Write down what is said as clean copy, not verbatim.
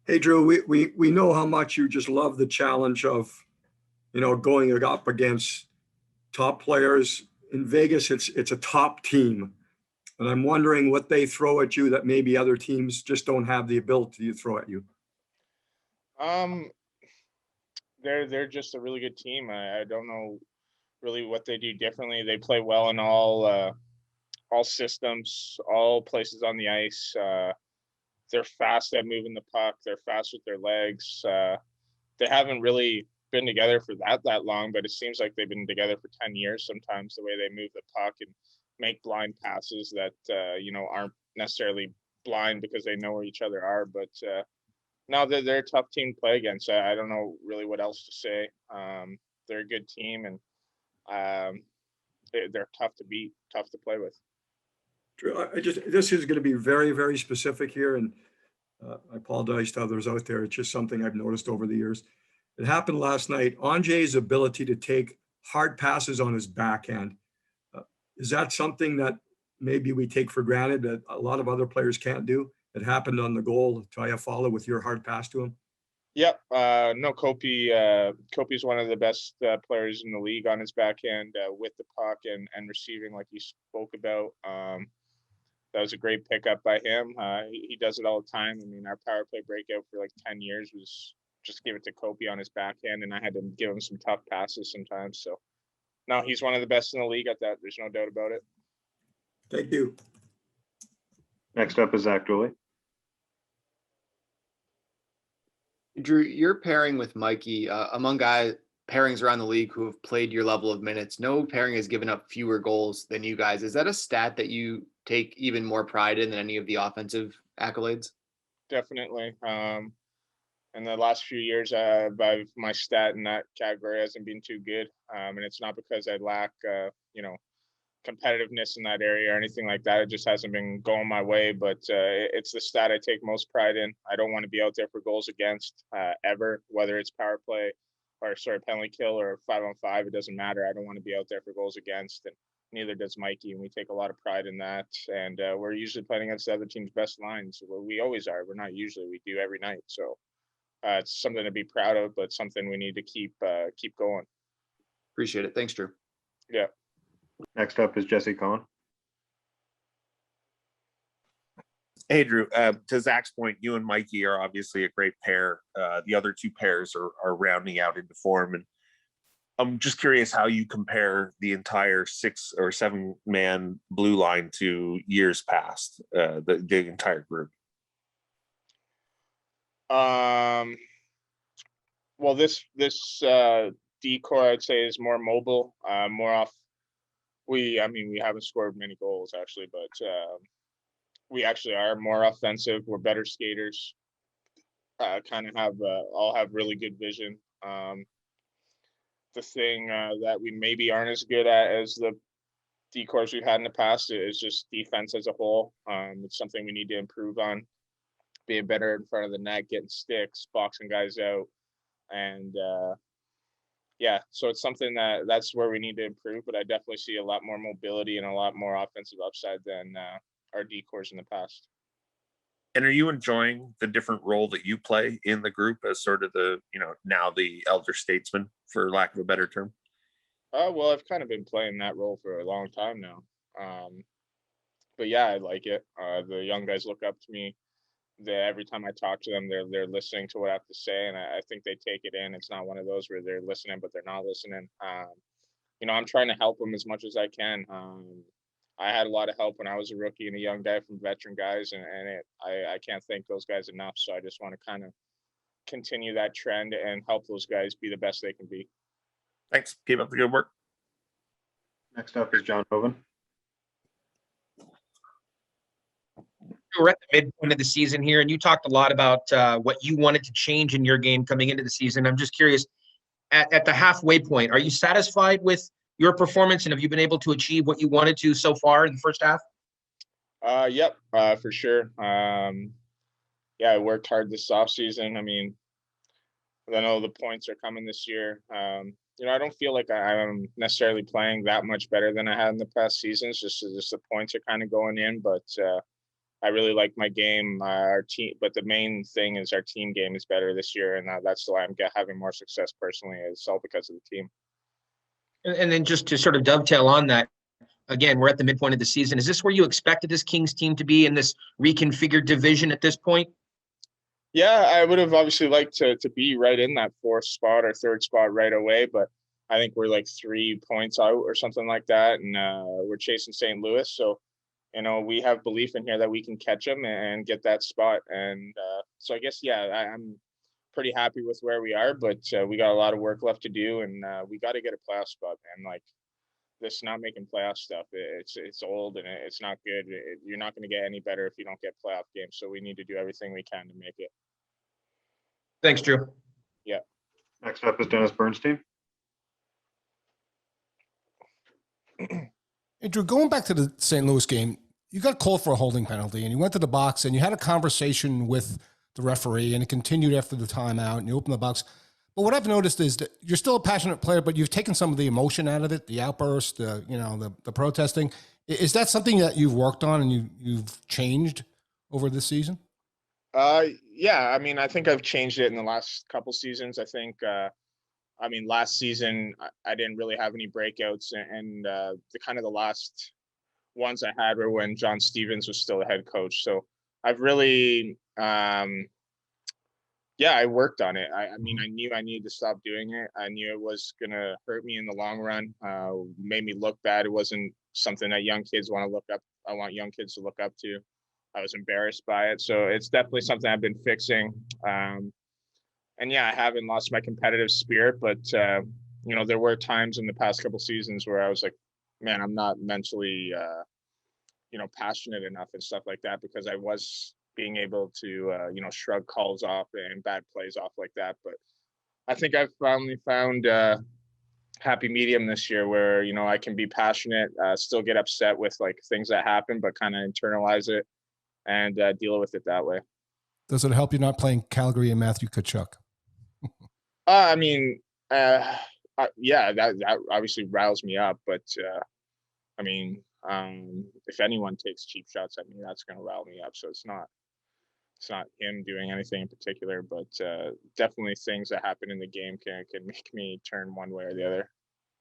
Hey, Drew, we know how much you just love the challenge of, going up against top players. In Vegas, it's a top team. And I'm wondering what they throw at you that maybe other teams just don't have the ability to throw at you. Um, they're just a really good team. I don't know really what they do differently. They play well in all systems, all places on the ice. They're fast at moving the puck. They're fast with their legs. They haven't really been together for that long, but it seems like they've been together for 10 years. Sometimes the way they move the puck and make blind passes that aren't necessarily blind because they know where each other are, but no, they're a tough team to play against. I don't know really what else to say. They're a good team, and um, they're tough to beat, tough to play with. Drew, this is going to be very, very specific here. And I apologize to others out there. It's just something I've noticed over the years. It happened last night. Anjay's ability to take hard passes on his backhand. Uh, is that something that maybe we take for granted that a lot of other players can't do? It happened on the goal to follow with your hard pass to him. Yep. No, Kopi. Kopi's one of the best players in the league on his backhand with the puck and receiving, like you spoke about. That was a great pickup by him. He does it all the time. I mean, our power play breakout for like 10 years was just give it to Kopi on his backhand, and I had to give him some tough passes sometimes. So no, he's one of the best in the league at that. There's no doubt about it. Thank you. Next up is Zach Dooley. Drew, you're pairing with Mikey among guys pairings around the league who have played your level of minutes. No pairing has given up fewer goals than you guys. Is that a stat that you take even more pride in than any of the offensive accolades? Definitely. In the last few years, my stat in that category hasn't been too good, and it's not because I lack, competitiveness in that area or anything like that. It just hasn't been going my way, but it's the stat I take most pride in. I don't want to be out there for goals against ever, whether it's power play or penalty kill or 5-on-5. It doesn't matter. I don't want to be out there for goals against, and neither does Mikey. And we take a lot of pride in that. And we're usually playing against the other team's best lines. Well, we always are. We're not usually. We do every night. So it's something to be proud of, but something we need to keep going. Appreciate it. Thanks, Drew. Yeah. Next up is Jesse Cohen. Hey, Drew. To Zach's point, you and Mikey are obviously a great pair. The other two pairs are rounding out into form. And I'm just curious how you compare the entire 6 or 7 man blue line to years past, the entire group. Well, this decor I'd say is more mobile, more off. We haven't scored many goals actually, but we actually are more offensive. We're better skaters. Kind of all have really good vision. The thing that we maybe aren't as good at as the decors we've had in the past is just defense as a whole. It's something we need to improve on, being better in front of the net, getting sticks, boxing guys out, and yeah, so it's something that's where we need to improve. But I definitely see a lot more mobility and a lot more offensive upside than our decors in the past. And are you enjoying the different role that you play in the group as sort of the, now the elder statesman, for lack of a better term? Well, I've kind of been playing that role for a long time now. But yeah, I like it. The young guys look up to me. Every time I talk to them, they're listening to what I have to say, and I think they take it in. It's not one of those where they're listening but they're not listening. I'm trying to help them as much as I can. I had a lot of help when I was a rookie and a young guy from veteran guys, and I can't thank those guys enough. So I just want to kind of continue that trend and help those guys be the best they can be. Thanks. Keep up the good work. Next up is John Hoven. We're at the midpoint of the season here, and you talked a lot about what you wanted to change in your game coming into the season. I'm just curious, at the halfway point, are you satisfied with your performance, and have you been able to achieve what you wanted to so far in the first half? Yep, for sure. Yeah, I worked hard this offseason. I mean, I know the points are coming this year. I don't feel like I'm necessarily playing that much better than I had in the past seasons. Just the points are kind of going in, but I really like my game, our team, but the main thing is our team game is better this year, and that's why I'm having more success personally. It's all because of the team. And then just to sort of dovetail on that, again, we're at the midpoint of the season. Is this where you expected this Kings team to be in this reconfigured division at this point? Yeah, I would have obviously liked to be right in that fourth spot or third spot right away, but I think we're like 3 points out or something like that, and we're chasing St. Louis. So, you know, we have belief in here that we can catch them and get that spot. And so I guess, yeah, I'm pretty happy with where we are, but we got a lot of work left to do, and we got to get a playoff spot, man. Like, this not making playoff stuff, it's old and it's not good. You're not going to get any better if you don't get playoff games. So we need to do everything we can to make it. Thanks, Drew. Yeah. Next up is Dennis Bernstein. Hey, Drew, going back to the St. Louis game, you got called for a holding penalty and you went to the box and you had a conversation with the referee and it continued after the timeout and you opened the box. But what I've noticed is that you're still a passionate player, but you've taken some of the emotion out of it, the outburst, the protesting. Is that something that you've worked on and you've changed over this season? Yeah, I mean, I think I've changed it in the last couple seasons. I think, I mean, last season I didn't really have any breakouts, and the kind of the last ones I had were when John Stevens was still the head coach. So I've really, yeah, I worked on it. I mean, I knew I needed to stop doing it. I knew it was gonna hurt me in the long run. Made me look bad. It wasn't something that young kids want to look up. I want young kids to look up to. I was embarrassed by it. So it's definitely something I've been fixing. And yeah, I haven't lost my competitive spirit, but you know, there were times in the past couple seasons where I was like, man, I'm not mentally, you know, passionate enough and stuff like that, because I was being able to, you know, shrug calls off and bad plays off like that. But I think I've finally found happy medium this year where, you know, I can be passionate, still get upset with like things that happen, but kind of internalize it and deal with it that way. Does it help you not playing Calgary and Matthew Tkachuk? I mean, yeah, that obviously riles me up, but I mean, if anyone takes cheap shots at me, that's going to rile me up. So it's not him doing anything in particular, but definitely things that happen in the game can make me turn one way or the other.